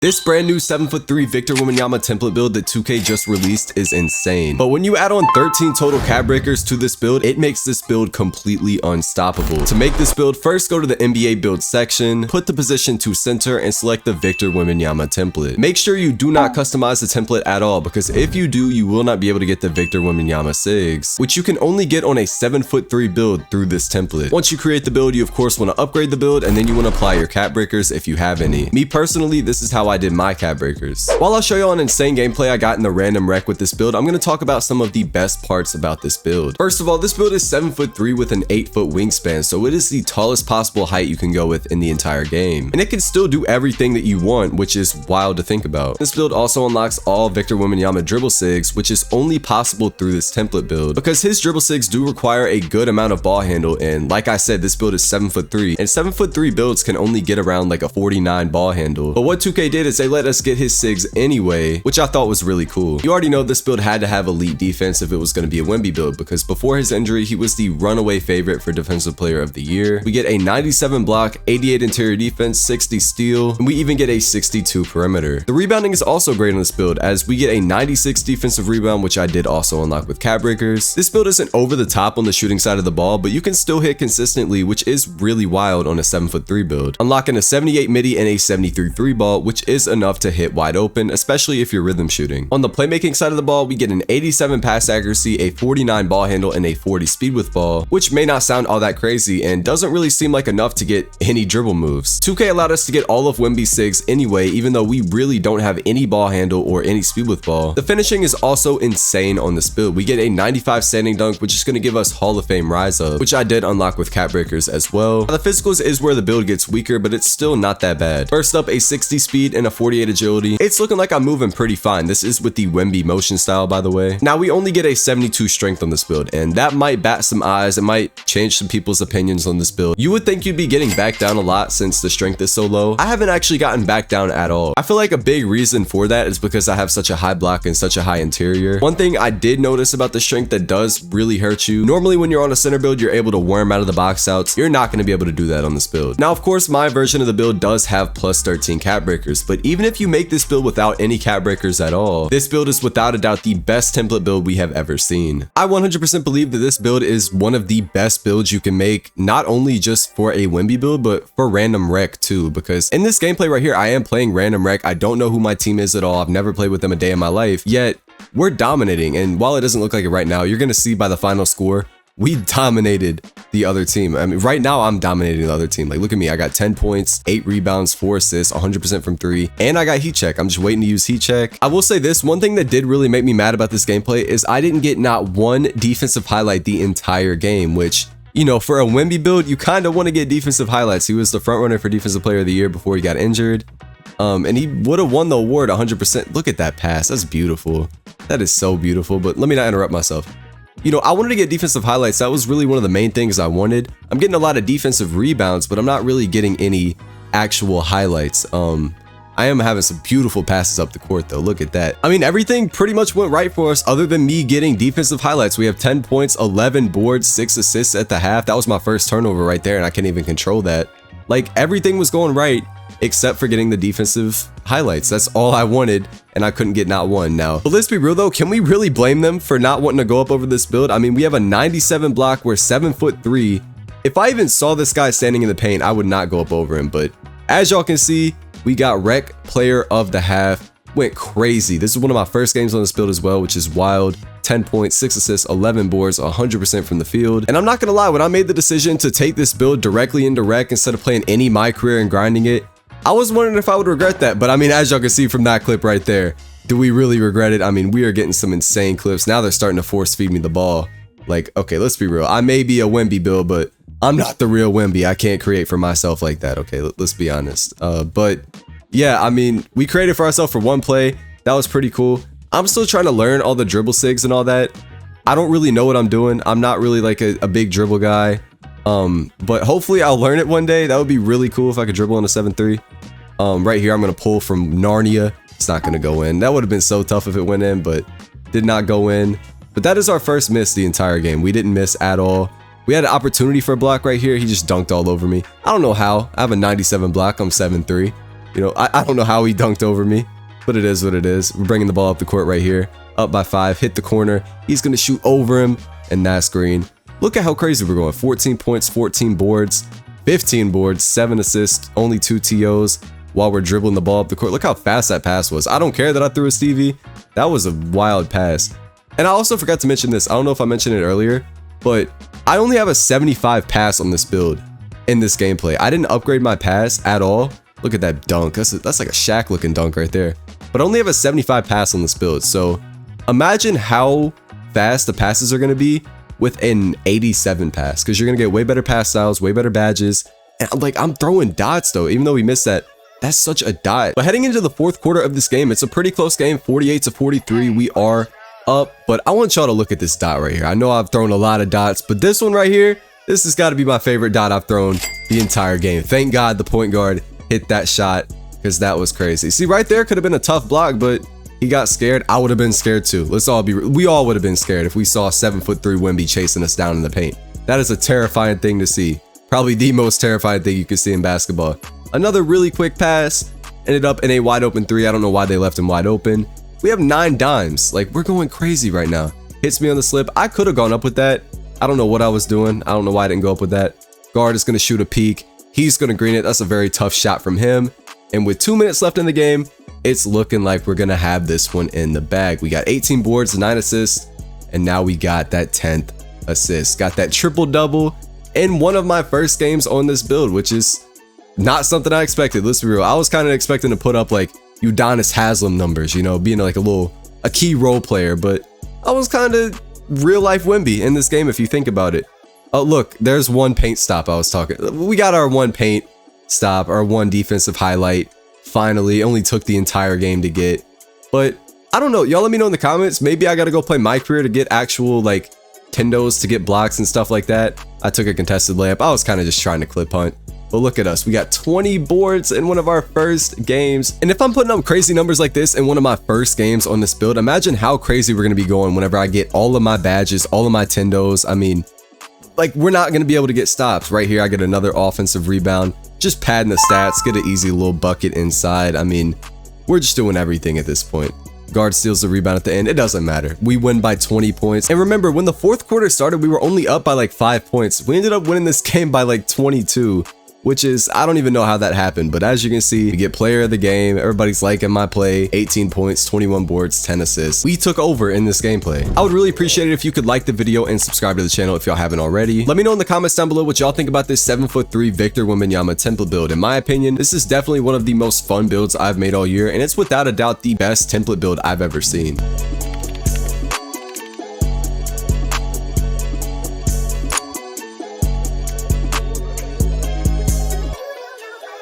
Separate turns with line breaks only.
This brand new 7'3" Victor Wembanyama template build that 2K just released is insane. But when you add on 13 total cap breakers to this build, it makes this build completely unstoppable. To make this build, first go to the NBA build section, put the position to center, and select the Victor Wembanyama template. Make sure you do not customize the template at all, because if you do, you will not be able to get the Victor Wembanyama SIGs, which you can only get on a 7'3" build through this template. Once you create the build, you of course want to upgrade the build, and then you want to apply your cap breakers if you have any. Me personally, this is how I did my cap breakers. While I'll show you an insane gameplay I got in the random wreck with this build, I'm going to talk about some of the best parts about this build. First of all, this build is 7'3" with an 8-foot wingspan, so it is the tallest possible height you can go with in the entire game. And it can still do everything that you want, which is wild to think about. This build also unlocks all Victor Wembanyama dribble SIGs, which is only possible through this template build, because his dribble SIGs do require a good amount of ball handle, and like I said, this build is 7'3", and 7'3" builds can only get around like a 49 ball handle. But what 2K did is they let us get his SIGs anyway, which I thought was really cool. You already know this build had to have elite defense if it was going to be a Wemby build, because before his injury, he was the runaway favorite for Defensive Player of the Year. We get a 97 block, 88 interior defense, 60 steal, and we even get a 62 perimeter. The rebounding is also great on this build, as we get a 96 defensive rebound, which I did also unlock with cap breakers. This build isn't over the top on the shooting side of the ball, but you can still hit consistently, which is really wild on a 7'3" build. Unlocking a 78 midi and a 73 3 ball, which is enough to hit wide open, especially if you're rhythm shooting. On the playmaking side of the ball, we get an 87 pass accuracy, a 49 ball handle, and a 40 speed with ball, which may not sound all that crazy and doesn't really seem like enough to get any dribble moves. 2K allowed us to get all of Wemby SIGs anyway, even though we really don't have any ball handle or any speed with ball. The finishing is also insane on this build. We get a 95 standing dunk, which is going to give us Hall of Fame rise up, which I did unlock with cap breakers as well. Now, the physicals is where the build gets weaker, but it's still not that bad. First up, a 60 speed and a 48 agility. It's looking like I'm moving pretty fine. This is with the Wemby motion style, by the way. Now, we only get a 72 strength on this build, and that might bat some eyes. It might change some people's opinions on this build. You would think you'd be getting back down a lot since the strength is so low. I haven't actually gotten back down at all. I feel like a big reason for that is because I have such a high block and such a high interior. One thing I did notice about the strength that does really hurt you, normally when you're on a center build, you're able to worm out of the box outs. You're not going to be able to do that on this build. Now, of course, my version of the build does have plus 13 cap breakers, but even if you make this build without any cap breakers at all, this build is without a doubt the best template build we have ever seen. I 100% believe that this build is one of the best builds you can make, not only just for a Wemby build, but for random rec too, because in this gameplay right here, I am playing random rec. I don't know who my team is at all. I've never played with them a day in my life, yet we're dominating. And while it doesn't look like it right now, you're going to see by the final score, we dominated the other team. I mean, right now I'm dominating the other team. Like, look at me. I got 10 points, 8 rebounds, 4 assists, 100% from 3, and I got heat check. I'm just waiting to use heat check. I will say this, one thing that did really make me mad about this gameplay is I didn't get not one defensive highlight the entire game, which, you know, for a Wemby build, you kind of want to get defensive highlights. He was the front runner for Defensive Player of the Year before he got injured. And he would have won the award 100%. Look at that pass. That's beautiful. That is so beautiful. But let me not interrupt myself. You know, I wanted to get defensive highlights. That was really one of the main things I wanted. I'm getting a lot of defensive rebounds, but I'm not really getting any actual highlights. I am having some beautiful passes up the court though. Look at that. I mean, everything pretty much went right for us other than me getting defensive highlights. We have 10 points, 11 boards, 6 assists at the half. That was my first turnover right there, and I can't even control that. Like, everything was going right except for getting the defensive highlights. That's all I wanted, and I couldn't get not one. Now, but let's be real though, can we really blame them for not wanting to go up over this build? I mean, we have a 97 block, we're 7'3". If I even saw this guy standing in the paint, I would not go up over him, but as y'all can see, we got Rec Player of the Half. Went crazy. This is one of my first games on this build as well, which is wild. 10 points, 6 assists, 11 boards, 100% from the field. And I'm not gonna lie, when I made the decision to take this build directly into Rec instead of playing any My Career and grinding it, I was wondering if I would regret that. But I mean, as y'all can see from that clip right there, do we really regret it? I mean, we are getting some insane clips. Now they're starting to force feed me the ball. Like, okay, let's be real. I may be a Wemby build, but I'm not the real Wemby. I can't create for myself like that. Okay, let's be honest. But yeah, I mean, we created for ourselves for one play. That was pretty cool. I'm still trying to learn all the dribble SIGs and all that. I don't really know what I'm doing. I'm not really like a big dribble guy. But hopefully I'll learn it one day. That would be really cool if I could dribble in a 7'3". Right here, I'm going to pull from Narnia. It's not going to go in. That would have been so tough if it went in, but did not go in. But that is our first miss the entire game. We didn't miss at all. We had an opportunity for a block right here. He just dunked all over me. I don't know how. I have a 97 block. I'm 7'3". You know, I don't know how he dunked over me, but it is what it is. We're bringing the ball up the court right here. Up by 5, hit the corner. He's going to shoot over him, and that's green. Look at how crazy we're going. 14 points, 14 boards, 15 boards, 7 assists, only 2 TOs while we're dribbling the ball up the court. Look how fast that pass was. I don't care that I threw a Stevie. That was a wild pass. And I also forgot to mention this. I don't know if I mentioned it earlier, but I only have a 75 pass on this build in this gameplay. I didn't upgrade my pass at all. Look at that dunk. That's like a Shaq looking dunk right there. But I only have a 75 pass on this build. So imagine how fast the passes are going to be with an 87 pass, because you're going to get way better pass styles, way better badges. And I'm throwing dots though, even though we missed that. That's such a dot. But heading into the fourth quarter of this game, it's a pretty close game, 48-43. We are up, but I want y'all to look at this dot right here. I know I've thrown a lot of dots, but this one right here, this has got to be my favorite dot I've thrown the entire game. Thank God the point guard hit that shot, because that was crazy. See, right there could have been a tough block, but he got scared. I would have been scared too. We all would have been scared if we saw 7'3" Wemby chasing us down in the paint. That is a terrifying thing to see. Probably the most terrifying thing you can see in basketball. Another really quick pass, ended up in a wide open 3. I don't know why they left him wide open. We have 9 dimes. Like, we're going crazy right now. Hits me on the slip. I could have gone up with that. I don't know what I was doing. I don't know why I didn't go up with that. Guard is going to shoot a peek. He's going to green it. That's a very tough shot from him. And with 2 minutes left in the game, it's looking like we're going to have this one in the bag. We got 18 boards, 9 assists, and now we got that 10th assist. Got that triple-double in one of my first games on this build, which is not something I expected. Let's be real. I was kind of expecting to put up like Udonis Haslem numbers, you know, being like a key role player, but I was kind of real life Wemby in this game if you think about it. Oh, look, there's one paint stop I was talking. We got our one paint stop, our one defensive highlight. Finally, only took the entire game to get. But I don't know. Y'all let me know in the comments. Maybe I got to go play my career to get actual like tendos to get blocks and stuff like that. I took a contested layup. I was kind of just trying to clip hunt. But look at us. We got 20 boards in one of our first games. And if I'm putting up crazy numbers like this in one of my first games on this build, imagine how crazy we're going to be going whenever I get all of my badges, all of my tendos. I mean, like, we're not going to be able to get stops. Right here, I get another offensive rebound. Just padding the stats, get an easy little bucket inside. I mean, we're just doing everything at this point. Guard steals the rebound at the end. It doesn't matter. We win by 20 points. And remember, when the fourth quarter started, we were only up by like 5 points. We ended up winning this game by like 22. Which is, I don't even know how that happened, but as you can see, we get player of the game. Everybody's liking my play. 18 points, 21 boards, 10 assists. We took over in this gameplay. I would really appreciate it if you could like the video and subscribe to the channel if y'all haven't already. Let me know in the comments down below what y'all think about this 7'3" Victor Wembanyama template build. In my opinion, this is definitely one of the most fun builds I've made all year, and it's without a doubt the best template build I've ever seen.